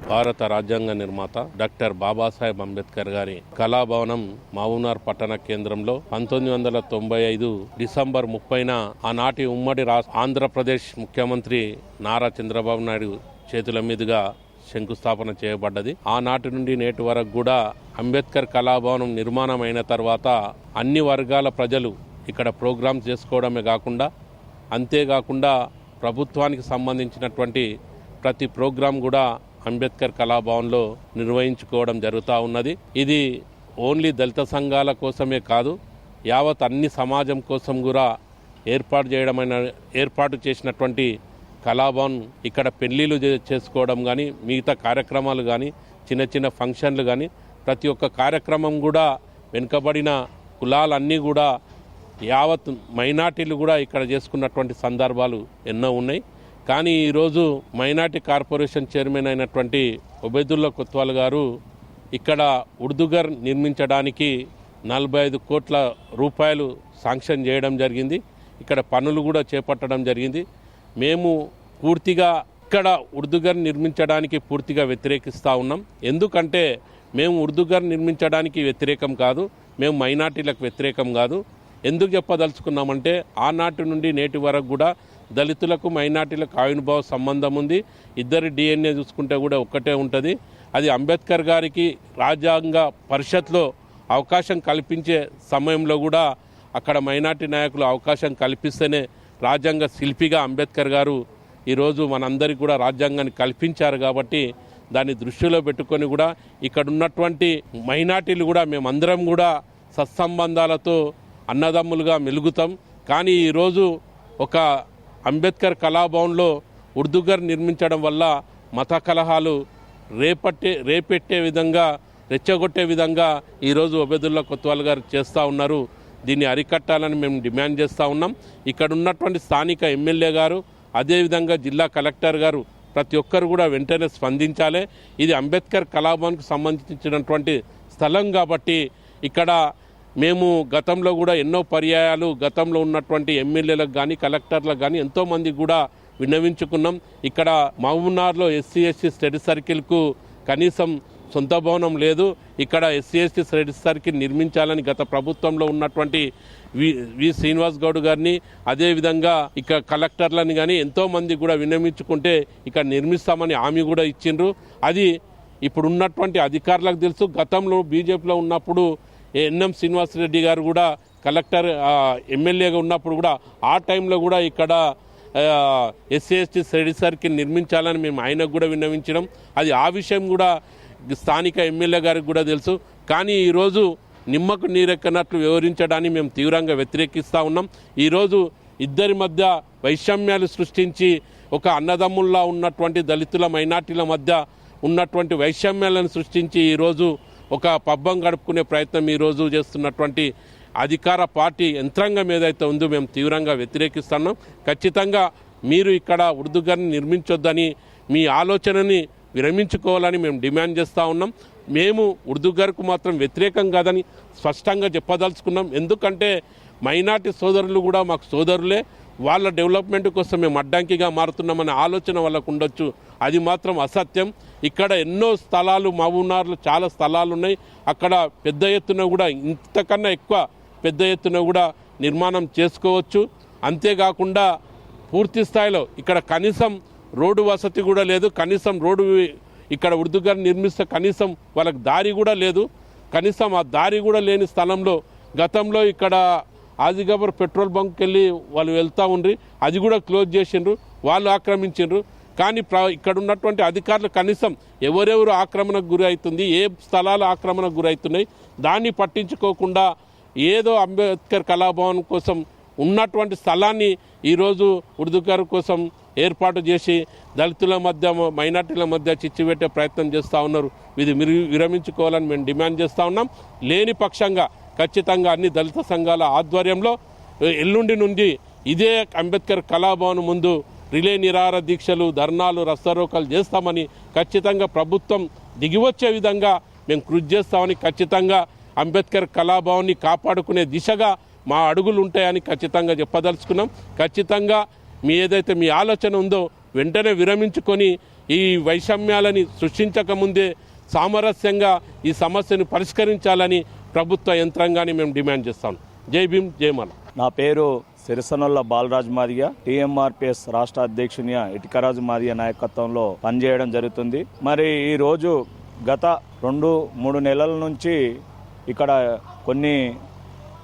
భారత రాజ్యాంగ నిర్మాత డాక్టర్ బాబాసాహెబ్ అంబేద్కర్ గారి కళాభవనం మహబూబ్నగర్ పట్టణ కేంద్రంలో 1995 డిసెంబర్ 30న ఆనాటి ఉమ్మడి ఆంధ్రప్రదేశ్ ముఖ్యమంత్రి నారా చంద్రబాబు నాయుడు చేతుల మీదుగా శంకుస్థాపన చేయబడ్డది. ఆనాటి నుండి నేటి వరకు కూడా అంబేద్కర్ కళాభవనం నిర్మాణం అయిన తర్వాత అన్ని వర్గాల ప్రజలు ఇక్కడ ప్రోగ్రామ్స్ చేసుకోవడమే కాకుండా అంతేకాకుండా ప్రభుత్వానికి సంబంధించినటువంటి ప్రతి ప్రోగ్రాం కూడా అంబేద్కర్ కళాభవన్లో నిర్వహించుకోవడం జరుగుతూ ఉన్నది. ఇది ఓన్లీ దళిత సంఘాల కోసమే కాదు, యావత్ అన్ని సమాజం కోసం కూడా ఏర్పాటు చేసినటువంటి కళాభవన్ ఇక్కడ పెళ్లిళ్ళు చేసుకోవడం కానీ, మిగతా కార్యక్రమాలు కానీ, చిన్న చిన్న ఫంక్షన్లు కానీ, ప్రతి ఒక్క కార్యక్రమం కూడా వెనుకబడిన కులాలన్నీ కూడా యావత్ మైనార్టీలు కూడా ఇక్కడ చేసుకున్నటువంటి సందర్భాలు ఎన్నో ఉన్నాయి. కానీ ఈరోజు మైనార్టీ కార్పొరేషన్ చైర్మన్ అయినటువంటి ఒబైదుల్లా కొత్వాల్ గారు ఇక్కడ ఉర్దూఘర్ నిర్మించడానికి 45 కోట్ల రూపాయలు శాంక్షన్ చేయడం జరిగింది. ఇక్కడ పనులు కూడా చేపట్టడం జరిగింది. మేము పూర్తిగా ఇక్కడ ఉర్దూఘర్ నిర్మించడానికి పూర్తిగా వ్యతిరేకిస్తూ ఉన్నాం. ఎందుకంటే మేము ఉర్దూఘర్ నిర్మించడానికి వ్యతిరేకం కాదు, మేము మైనార్టీలకు వ్యతిరేకం కాదు. ఎందుకు చెప్పదలుచుకున్నామంటే ఆనాటి నుండి నేటి వరకు కూడా దళితులకు మైనార్టీలకు ఆవిర్భావ సంబంధం ఉంది. ఇద్దరి DNA చూసుకుంటే కూడా ఒక్కటే ఉంటుంది. అది అంబేద్కర్ గారికి రాజ్యాంగ పరిషత్లో అవకాశం కల్పించే సమయంలో కూడా అక్కడ మైనార్టీ నాయకులు అవకాశం కల్పిస్తేనే రాజ్యాంగ శిల్పిగా అంబేద్కర్ గారు ఈరోజు మనందరికీ కూడా రాజ్యాంగాన్ని కల్పించారు. కాబట్టి దాన్ని దృష్టిలో పెట్టుకొని కూడా ఇక్కడ ఉన్నటువంటి మైనార్టీలు కూడా మేమందరం కూడా సత్సంబంధాలతో అన్నదమ్ములుగా మెలుగుతాం. కానీ ఈరోజు ఒక అంబేద్కర్ కళాభవన్లో ఉర్దూఘర్ నిర్మించడం వల్ల మత కలహాలు రేపెట్టే విధంగా, రెచ్చగొట్టే విధంగా ఈరోజు ఒబైదుల్లా కొత్వాల్ గారు చేస్తూ ఉన్నారు. దీన్ని అరికట్టాలని మేము డిమాండ్ చేస్తూ ఉన్నాం. ఇక్కడ ఉన్నటువంటి స్థానిక ఎమ్మెల్యే గారు, అదేవిధంగా జిల్లా కలెక్టర్ గారు ప్రతి ఒక్కరు కూడా వెంటనే స్పందించాలి. ఇది అంబేద్కర్ కళాభవన్కు సంబంధించినటువంటి స్థలం కాబట్టి ఇక్కడ మేము గతంలో కూడా ఎన్నో పర్యాయాలు గతంలో ఉన్నటువంటి ఎమ్మెల్యేలకు కానీ కలెక్టర్లకు కానీ ఎంతోమంది కూడా విన్నవించుకున్నాం. ఇక్కడ మహబూబ్నగర్లో SC/ST స్టడీ సర్కిల్కు కనీసం సొంత భవనం లేదు. ఇక్కడ SC/ST స్టడీ సర్కిల్ నిర్మించాలని గత ప్రభుత్వంలో ఉన్నటువంటి వి శ్రీనివాస్ గౌడ్ గారిని, అదేవిధంగా ఇక్కడ కలెక్టర్లని కానీ ఎంతోమంది కూడా విన్నవించుకుంటే ఇక్కడ నిర్మిస్తామని హామీ కూడా ఇచ్చిండ్రు. అది ఇప్పుడు ఉన్నటువంటి అధికారులకు తెలుసు. గతంలో బీజేపీలో ఉన్నప్పుడు NM శ్రీనివాసరెడ్డి గారు కూడా కలెక్టర్ ఎమ్మెల్యేగా ఉన్నప్పుడు కూడా ఆ టైంలో కూడా ఇక్కడ SC/ST స్టడీ సర్కిల్ నిర్మించాలని మేము ఆయనకు కూడా విన్నవించడం, అది ఆ విషయం కూడా స్థానిక ఎమ్మెల్యే గారికి కూడా తెలుసు. కానీ ఈరోజు నిమ్మకు నీరెక్కనట్లు వ్యవహరించడాన్ని మేము తీవ్రంగా వ్యతిరేకిస్తూ ఉన్నాం. ఈరోజు ఇద్దరి మధ్య వైషమ్యాలు సృష్టించి ఒక అన్నదమ్ముల్లా ఉన్నటువంటి దళితుల మైనార్టీల మధ్య ఉన్నటువంటి వైషమ్యాలను సృష్టించి ఈరోజు ఒక పబ్బం గడుపుకునే ప్రయత్నం ఈరోజు చేస్తున్నటువంటి అధికార పార్టీ యంత్రాంగం ఏదైతే ఉందో మేము తీవ్రంగా వ్యతిరేకిస్తున్నాం. ఖచ్చితంగా మీరు ఇక్కడ ఉర్దూఘర్ని నిర్మించొద్దని, మీ ఆలోచనని విరమించుకోవాలని మేము డిమాండ్ చేస్తూ ఉన్నాం. మేము ఉర్దూఘర్కు మాత్రం వ్యతిరేకం కాదని స్పష్టంగా చెప్పదలుచుకున్నాం. ఎందుకంటే మైనార్టీ సోదరులు కూడా మాకు సోదరులే, వాళ్ళ డెవలప్మెంట్ కోసం మేము అడ్డంకిగా మారుతున్నామనే ఆలోచన వాళ్ళకు ఉండొచ్చు. అది మాత్రం అసత్యం. ఇక్కడ ఎన్నో స్థలాలు, మహబూబ్నగర్లో చాలా స్థలాలు ఉన్నాయి. అక్కడ పెద్ద ఎత్తున కూడా, ఇంతకన్నా ఎక్కువ పెద్ద ఎత్తున కూడా నిర్మాణం చేసుకోవచ్చు. అంతేకాకుండా పూర్తి స్థాయిలో ఇక్కడ కనీసం రోడ్డు వసతి కూడా లేదు. కనీసం రోడ్డు ఇక్కడ ఉర్దూఘర్ నిర్మిస్తే కనీసం వాళ్ళకి దారి కూడా లేదు. కనీసం ఆ దారి కూడా లేని స్థలంలో గతంలో ఇక్కడ ఆదిగబర్ పెట్రోల్ బంక్కి వెళ్ళి వాళ్ళు వెళ్తూ ఉండ్రి, అది కూడా క్లోజ్ చేసిండ్రు, వాళ్ళు ఆక్రమించిండ్రు. కానీ ఇక్కడ ఉన్నటువంటి అధికారులు కనీసం ఎవరెవరు ఆక్రమణకు గురి అవుతుంది, ఏ స్థలాలు ఆక్రమణకు గురవుతున్నాయి దాన్ని పట్టించుకోకుండా ఏదో అంబేద్కర్ కళాభవన్ కోసం ఉన్నటువంటి స్థలాన్ని ఈరోజు ఉర్దూఘర్ కోసం ఏర్పాటు చేసి దళితుల మధ్య, మైనార్టీల మధ్య చిచ్చుపెట్టే ప్రయత్నం చేస్తూ ఉన్నారు. ఇది విరమించుకోవాలని మేము డిమాండ్ చేస్తూ ఉన్నాం. లేని పక్షంగా ఖచ్చితంగా అన్ని దళిత సంఘాల ఆధ్వర్యంలో ఎల్లుండి నుండి ఇదే అంబేద్కర్ కళాభవన్ ముందు రిలే నిరాహార దీక్షలు, ధర్నాలు, రస్తారోకాలు చేస్తామని, ఖచ్చితంగా ప్రభుత్వం దిగివచ్చే విధంగా మేము కృషి చేస్తామని, ఖచ్చితంగా అంబేద్కర్ కళాభవన్ని కాపాడుకునే దిశగా మా అడుగులు ఉంటాయని ఖచ్చితంగా చెప్పదలుచుకున్నాం. ఖచ్చితంగా ఏదైతే మీ ఆలోచన ఉందో వెంటనే విరమించుకొని ఈ వైషమ్యాలని సృష్టించకముందే సామరస్యంగా ఈ సమస్యను పరిష్కరించాలని ప్రభుత్వ యంత్రాంగాన్ని మేము డిమాండ్ చేస్తాం. జై భీమ్, జై మల్ల. నా పేరు సిరిసనొల్ల బాలరాజ్ మాదిగ. టీఎంఆర్పిఎస్ రాష్ట్ర అధ్యక్షునిగా ఇటికరాజు మాదిగ నాయకత్వంలో పనిచేయడం జరుగుతుంది. మరి ఈరోజు గత 2-3 నెలల నుంచి ఇక్కడ కొన్ని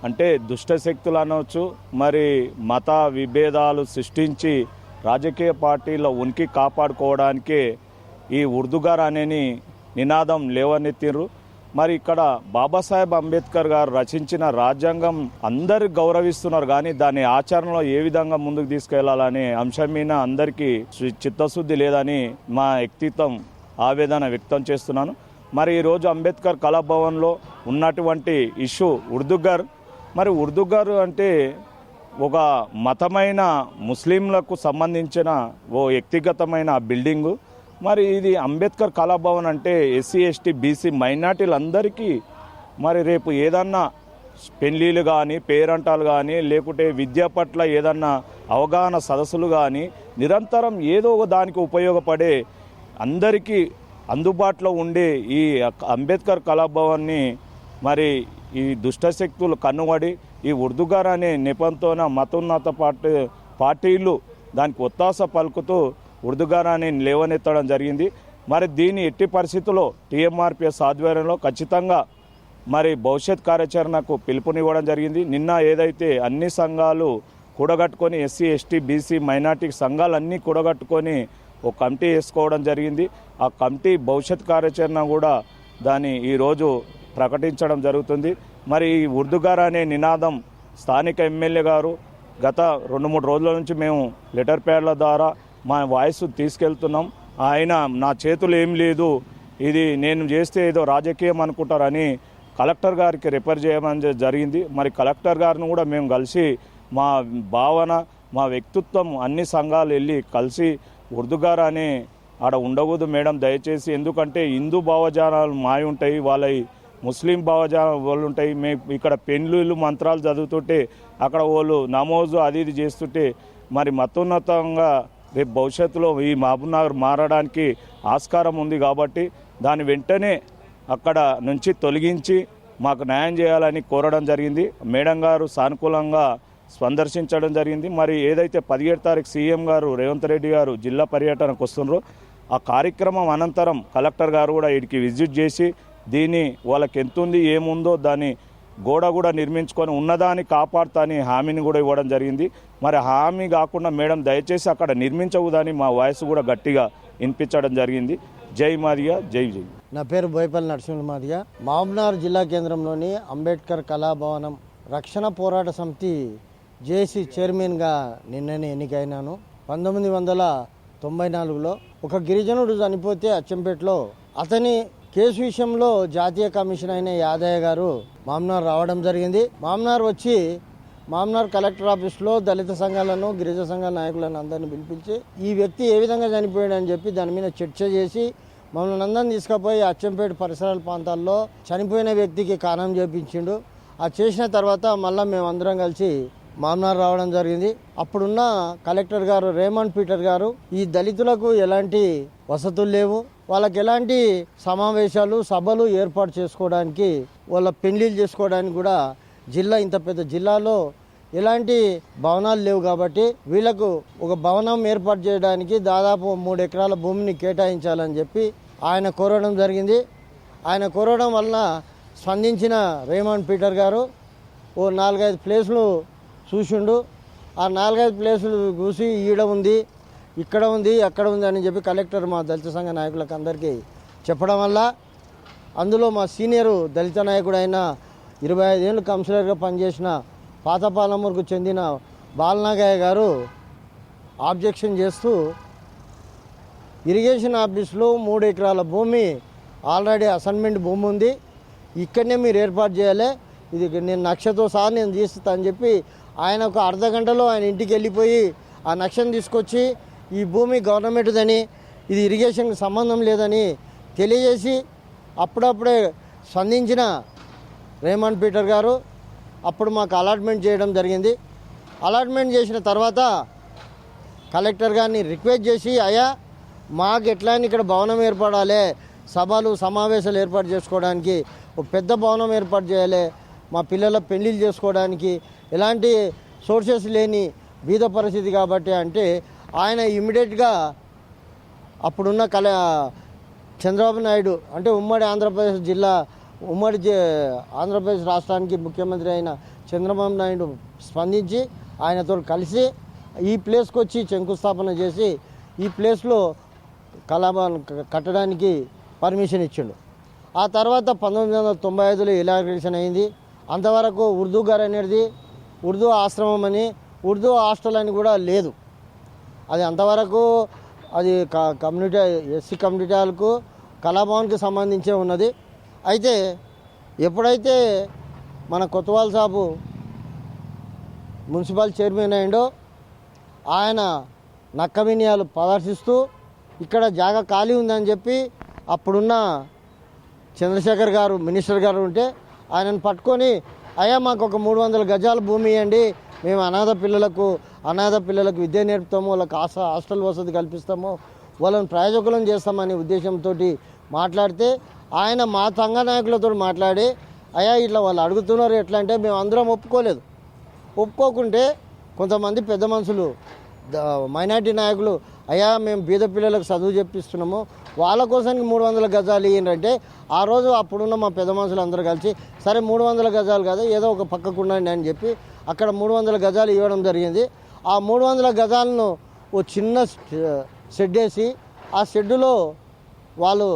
అంటే దుష్ట శక్తులు అనవచ్చు, మరి మత విభేదాలు సృష్టించి రాజకీయ పార్టీల ఉనికి కాపాడుకోవడానికే ఈ ఉర్దూగార్ అనే నినాదం లేవనెత్తిర్రు. మరి ఇక్కడ బాబాసాహెబ్ అంబేద్కర్ గారు రచించిన రాజ్యాంగం అందరు గౌరవిస్తున్నారు, కానీ దాని ఆచరణలో ఏ విధంగా ముందుకు తీసుకెళ్లాలనే అంశం మీద అందరికీ చిత్తశుద్ధి లేదని మా వ్యక్తిత్వం ఆవేదన వ్యక్తం చేస్తున్నాను. మరి ఈరోజు అంబేద్కర్ కళాభవన్లో ఉన్నటువంటి ఇష్యూ ఉర్దూగార్. మరి ఉర్దూగార్ అంటే ఒక మతమైన ముస్లింలకు సంబంధించిన ఓ వ్యక్తిగతమైన బిల్డింగు. మరి ఇది అంబేద్కర్ కళాభవన్ అంటే ఎస్సీ ఎస్టీ బీసీ మైనార్టీలందరికీ మరి రేపు ఏదన్నా పెళ్ళిళ్ళు కానీ పేరంటాలు కానీ లేకుంటే విద్య పట్ల ఏదన్నా అవగాహన సదస్సులు కానీ నిరంతరం ఏదో ఒక దానికి ఉపయోగపడే అందరికీ అందుబాటులో ఉండే ఈ అంబేద్కర్ కళాభవన్ని మరి ఈ దుష్టశక్తులు కన్నుబడి ఈ ఉర్దూగార్ అనే నెపంతోన మతోన్నత పార్టీలు దానికి ఒత్తాస పలుకుతూ ఉర్దూగార్ అని లేవనెత్తడం జరిగింది. మరి దీన్ని ఎట్టి పరిస్థితుల్లో టీఎంఆర్పిఎస్ ఆధ్వర్యంలో ఖచ్చితంగా మరి భవిష్యత్ కార్యాచరణకు పిలుపునివ్వడం జరిగింది. నిన్న ఏదైతే అన్ని సంఘాలు కూడగట్టుకొని ఎస్సీ ఎస్టీ బీసీ మైనార్టీ సంఘాలన్నీ కూడగట్టుకొని ఒక కమిటీ వేసుకోవడం జరిగింది. ఆ కమిటీ భవిష్యత్ కార్యాచరణ కూడా దాన్ని ఈరోజు ప్రకటించడం జరుగుతుంది. మరి ఈ ఉర్దూగార్ అనే నినాదం స్థానిక ఎమ్మెల్యే గారు గత 2-3 రోజుల నుంచి మేము లెటర్ ప్యాడ్ల ద్వారా మా వాయిస్ తీసుకెళ్తున్నాం. ఆయన నా చేతులు ఏం లేదు, ఇది నేను చేస్తే ఏదో రాజకీయం అనుకుంటారని కలెక్టర్ గారికి రిఫర్ చేయమని జరిగింది. మరి కలెక్టర్ గారిని కూడా మేము కలిసి మా భావన మా వ్యక్తిత్వం అన్ని సంఘాలు వెళ్ళి కలిసి ఉర్దూగార్ అనే ఆడ ఉండకూడదు మేడం దయచేసి, ఎందుకంటే హిందూ భావజానాలు మాయ ఉంటాయి, వాళ్ళ ముస్లిం భావజానాలు వాళ్ళు ఉంటాయి. మేము ఇక్కడ పెండ్లు మంత్రాలు చదువుతుంటే అక్కడ వాళ్ళు నమోజు అది ఇది చేస్తుంటే మరి మతోన్నతంగా రేపు భవిష్యత్తులో ఈ మహబూబ్నగర్ మారడానికి ఆస్కారం ఉంది. కాబట్టి దాని వెంటనే అక్కడ నుంచి తొలగించి మాకు న్యాయం చేయాలని కోరడం జరిగింది. మేడం గారు సానుకూలంగా సందర్శించడం జరిగింది. మరి ఏదైతే 17 తారీఖు సీఎం గారు రేవంత్ రెడ్డి గారు జిల్లా పర్యటనకు వస్తున్నారో ఆ కార్యక్రమం అనంతరం కలెక్టర్ గారు కూడా వీడికి విజిట్ చేసి దీన్ని వాళ్ళకి ఎంతుంది ఏముందో దాన్ని గోడ కూడా నిర్మించుకొని ఉన్నదాన్ని కాపాడుతాని హామీని కూడా ఇవ్వడం జరిగింది. మరి హామీ కాకుండా మేడం దయచేసి అక్కడ నిర్మించవుదని మా వాయిస్ కూడా గట్టిగా వినిపించడం జరిగింది. జై మాదిగ, జై జై. నా పేరు బోయపల్లి నరసింహ మాదిగ. మహబూబ్నగర్ జిల్లా కేంద్రంలోని అంబేద్కర్ కళాభవనం రక్షణ పోరాట సమితి జేసీ చైర్మన్గా నిన్ననే ఎన్నికైనాను. 1994లో ఒక గిరిజనుడు చనిపోతే అచ్చంపేటలో అతని కేసు విషయంలో జాతీయ కమిషన్ అయిన యాదయ్య గారు మామ్నార్ రావడం జరిగింది. మామ్నార్ వచ్చి మామ్నార్ కలెక్టర్ ఆఫీస్లో దళిత సంఘాలను గిరిజన సంఘాల నాయకులను అందరినీ పిలిపించి ఈ వ్యక్తి ఏ విధంగా చనిపోయాడని చెప్పి దాని మీద చర్చ చేసి మమ్మల్ని అందరిని తీసుకుపోయి అచ్చంపేట పరిసరాల ప్రాంతాల్లో చనిపోయిన వ్యక్తికి కారణం చేపించిండు. ఆ చేసిన తర్వాత మళ్ళీ మేమందరం కలిసి మామ్నార్ రావడం జరిగింది. అప్పుడున్న కలెక్టర్ గారు రేమండ్ పీటర్ గారు ఈ దళితులకు ఎలాంటి వసతులు లేవు, వాళ్ళకి ఎలాంటి సమావేశాలు సభలు ఏర్పాటు చేసుకోవడానికి వాళ్ళ పెళ్లిళ్ళు చేసుకోవడానికి కూడా ఇంత పెద్ద జిల్లాలో ఎలాంటి భవనాలు లేవు. కాబట్టి వీళ్ళకు ఒక భవనం ఏర్పాటు చేయడానికి దాదాపు 3 ఎకరాల భూమిని కేటాయించాలని చెప్పి ఆయన కోరడం జరిగింది. ఆయన కోరడం వలన స్పందించిన రేమండ్ పీటర్ గారు ఓ 4-5 ప్లేసులు చూసిండు. ఆ 4-5 ప్లేసులు చూసి ఈడ ఉంది, ఇక్కడ ఉంది, అక్కడ ఉంది అని చెప్పి కలెక్టర్ మా దళిత సంఘ నాయకులకు అందరికీ చెప్పడం వల్ల అందులో మా సీనియరు దళిత నాయకుడు అయిన 25 ఏళ్ళు కౌన్సిలర్గా పనిచేసిన పాతపాలమూరుకు చెందిన బాలనాగయ్య గారు ఆబ్జెక్షన్ చేస్తూ ఇరిగేషన్ ఆఫీస్లో 3 ఎకరాల భూమి ఆల్రెడీ అసైన్మెంట్ భూమి ఉంది, ఇక్కడనే మీరు ఏర్పాటు చేయాలి, ఇది నేను నక్షతో సహా నేను తీస్తా అని చెప్పి ఆయన ఒక అర్ధ గంటలో ఆయన ఇంటికి వెళ్ళిపోయి ఆ నక్షను తీసుకొచ్చి ఈ భూమి గవర్నమెంట్దని ఇది ఇరిగేషన్కి సంబంధం లేదని తెలియజేసి అప్పుడప్పుడే స్పందించిన రేమండ్ పీటర్ గారు అప్పుడు మాకు అలాట్మెంట్ చేయడం జరిగింది. అలాట్మెంట్ చేసిన తర్వాత కలెక్టర్ గారిని రిక్వెస్ట్ చేసి అయ్యా మాకు ఎట్లా అని ఇక్కడ భవనం ఏర్పడాలి, సభలు సమావేశాలు ఏర్పాటు చేసుకోవడానికి ఒక పెద్ద భవనం ఏర్పాటు చేయాలి, మా పిల్లల పెళ్ళిళ్ళు చేసుకోవడానికి ఎలాంటి సోర్సెస్ లేని బీద పరిస్థితి కాబట్టి అంటే ఆయన ఇమ్మీడియట్గా అప్పుడున్న చంద్రబాబు నాయుడు అంటే ఉమ్మడి ఆంధ్రప్రదేశ్ జిల్లా ఆంధ్రప్రదేశ్ రాష్ట్రానికి ముఖ్యమంత్రి అయిన చంద్రబాబు నాయుడు స్పందించి ఆయనతో కలిసి ఈ ప్లేస్కి వచ్చి శంకుస్థాపన చేసి ఈ ప్లేస్లో కళాభవన్ కట్టడానికి పర్మిషన్ ఇచ్చిండు. ఆ తర్వాత 1995లో ఇనాగ్రేషన్ అయింది. అంతవరకు ఉర్దూ గారు అనేది ఉర్దూ ఆశ్రమం అని ఉర్దూ హాస్టల్ అని కూడా లేదు. అది అంతవరకు అది కమ్యూనిటీ ఎస్సీ కమ్యూనిటీ హాల్కు కళాభవన్కి సంబంధించే ఉన్నది. అయితే ఎప్పుడైతే మన కొత్తవాల్ సాబు మున్సిపల్ చైర్మన్ అయిండో ఆయన నక్కవినయాలు ప్రదర్శిస్తూ ఇక్కడ జాగా ఖాళీ ఉందని చెప్పి అప్పుడున్న చంద్రశేఖర్ గారు మినిస్టర్ గారు ఉంటే ఆయనను పట్టుకొని అయ్యా మాకు ఒక 300 గజాల భూమి ఇవ్వండి, మేము అనాథ పిల్లలకు విద్య నేర్పుతాము, వాళ్ళకి హాస్టల్ వసతి కల్పిస్తాము, వాళ్ళని ప్రయోజకులను చేస్తామనే ఉద్దేశంతో మాట్లాడితే ఆయన మా సంఘ నాయకులతో మాట్లాడి అయ్యా ఇట్లా వాళ్ళు అడుగుతున్నారు ఎట్లా అంటే మేము అందరం ఒప్పుకోలేదు. ఒప్పుకోకుంటే కొంతమంది పెద్ద మనుషులు మైనార్టీ నాయకులు అయ్యా మేము బీద పిల్లలకు చదువు చెప్పిస్తున్నాము, వాళ్ళ కోసానికి 300 గజాలు ఇవ్వండి. ఆ రోజు అప్పుడున్న మా పెద్ద మనుషులు అందరూ కలిసి సరే 300 గజాలు కాదు ఏదో ఒక పక్కకు ఉండండి అని చెప్పి అక్కడ 300 గజాలు ఇవ్వడం జరిగింది. ఆ 300 గజాలను ఓ చిన్న షెడ్ వేసి ఆ షెడ్డులో వాళ్ళు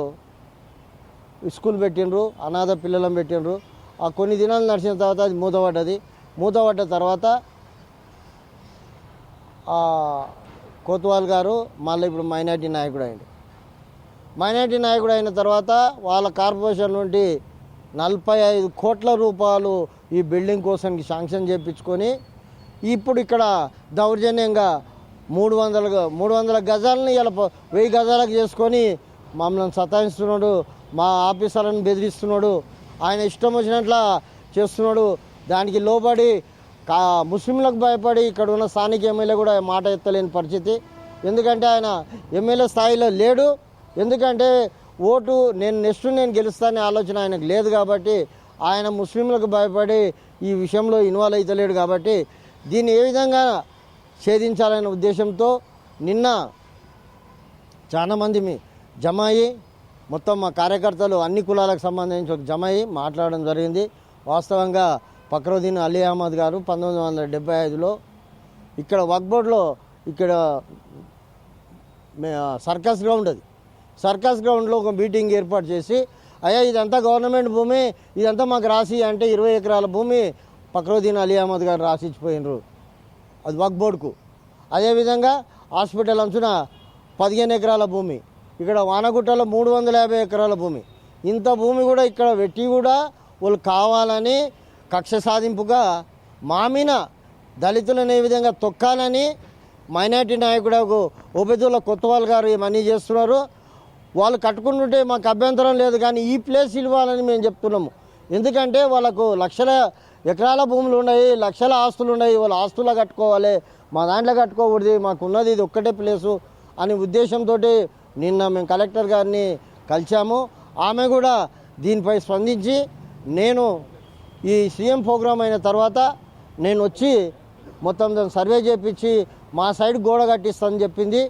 స్కూల్ పెట్టిండ్రు, అనాథ పిల్లలను పెట్టిండ్రు. ఆ కొన్ని దినాలు నడిచిన తర్వాత అది మూతపడ్డ తర్వాత కోత్వాల్ గారు మళ్ళీ ఇప్పుడు మైనార్టీ నాయకుడు అయ్యాడు. మైనార్టీ నాయకుడు అయిన తర్వాత వాళ్ళ కార్పొరేషన్ నుండి 45 కోట్ల రూపాయలు ఈ బిల్డింగ్ కోసానికి శాంక్షన్ చేయించుకొని ఇప్పుడు ఇక్కడ దౌర్జన్యంగా 300 గజాలని ఇలా 1000 గజాలకు చేసుకొని మమ్మల్ని సతాయిస్తున్నాడు, మా ఆఫీసర్లను బెదిరిస్తున్నాడు, ఆయన ఇష్టం వచ్చినట్లా చేస్తున్నాడు. దానికి లోబడి ముస్లింలకు భయపడి ఇక్కడ ఉన్న స్థానిక ఎమ్మెల్యే కూడా మాట ఎత్తలేని పరిస్థితి. ఎందుకంటే ఆయన ఎమ్మెల్యే స్థాయిలో లేడు. ఎందుకంటే నేను గెలుస్తానే ఆలోచన ఆయనకు లేదు కాబట్టి ఆయన ముస్లింలకు భయపడి ఈ విషయంలో ఇన్వాల్వ్ అవుతలేడు కాబట్టి దీన్ని ఏ విధంగా ఛేదించాలనే ఉద్దేశంతో నిన్న చాలామంది జమ అయ్యి మొత్తం మా కార్యకర్తలు అన్ని కులాలకు సంబంధించి ఒక జమ అయ్యి మాట్లాడడం జరిగింది. వాస్తవంగా ఫక్రుద్దీన్ అలీ అహ్మద్ గారు 1975లో ఇక్కడ వక్ఫ్ బోర్డులో ఇక్కడ సర్కస్ గ్రౌండ్లో ఒక మీటింగ్ ఏర్పాటు చేసి అయ్యా ఇదంతా గవర్నమెంట్ భూమి, ఇదంతా మాకు రాసి అంటే 20 ఎకరాల భూమి ఫక్రుద్దీన్ అలీ అహ్మద్ గారు రాసిచ్చిపోయినరు అది వక్ఫ్ బోర్డుకు. అదేవిధంగా హాస్పిటల్ అంచున 15 ఎకరాల భూమి, ఇక్కడ వానగుట్టలో 350 ఎకరాల భూమి, ఇంత భూమి కూడా ఇక్కడ పెట్టి కూడా వాళ్ళు కావాలని కక్ష సాధింపుగా మామిన దళితులను ఏ విధంగా తొక్కాలని మైనార్టీ నాయకుడు ఓబెదుల్లా కొత్తవాల్ గారు ఇవన్నీ చేస్తున్నారు. వాళ్ళు కట్టుకుంటుంటే మాకు అభ్యంతరం లేదు, కానీ ఈ ప్లేస్ ఇవ్వాలని మేము చెప్తున్నాము. ఎందుకంటే వాళ్ళకు లక్షల ఎకరాల భూములు ఉన్నాయి, లక్షల ఆస్తులు ఉన్నాయి, వాళ్ళు ఆస్తులు కట్టుకోవాలి, మా దాంట్లో కట్టుకోకూడదు, మాకున్నది ఇది ఒక్కటే ప్లేసు అనే ఉద్దేశంతో నిన్న మేము కలెక్టర్ గారిని కలిసాము. ఆమె కూడా దీనిపై స్పందించి నేను ఈ సీఎం ప్రోగ్రాం అయిన తర్వాత నేను వచ్చి మొత్తం దాన్ని సర్వే చేయించి మా సైడ్ గోడ కట్టిస్తానని చెప్పింది.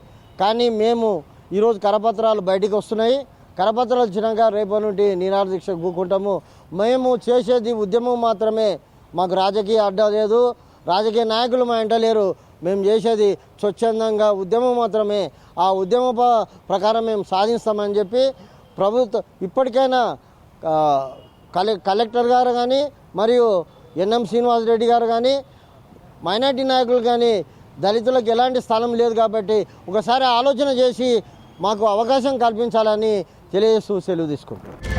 కానీ మేము ఈరోజు కరపత్రాలు బయటికి వస్తున్నాయి. కరపత్రాలు వచ్చినాక రేపటి నుండి నిరాహార దీక్ష కూకుంటాము. మేము చేసేది ఉద్యమం మాత్రమే, మాకు రాజకీయ అడ్డా లేదు, రాజకీయ నాయకులు మా ఇంట లేరు. మేము చేసేది స్వచ్ఛందంగా ఉద్యమం మాత్రమే. ఆ ఉద్యమ ప్రకారం మేము సాధిస్తామని చెప్పి ప్రభుత్వం ఇప్పటికైనా కలెక్టర్ గారు కానీ మరియు ఎన్ఎం శ్రీనివాసరెడ్డి గారు కానీ మైనార్టీ నాయకులు కానీ దళితులకు ఎలాంటి స్థలం లేదు కాబట్టి ఒకసారి ఆలోచన చేసి మాకు అవకాశం కల్పించాలని తెలియజేస్తూ సెలవు తీసుకుంటున్నాం.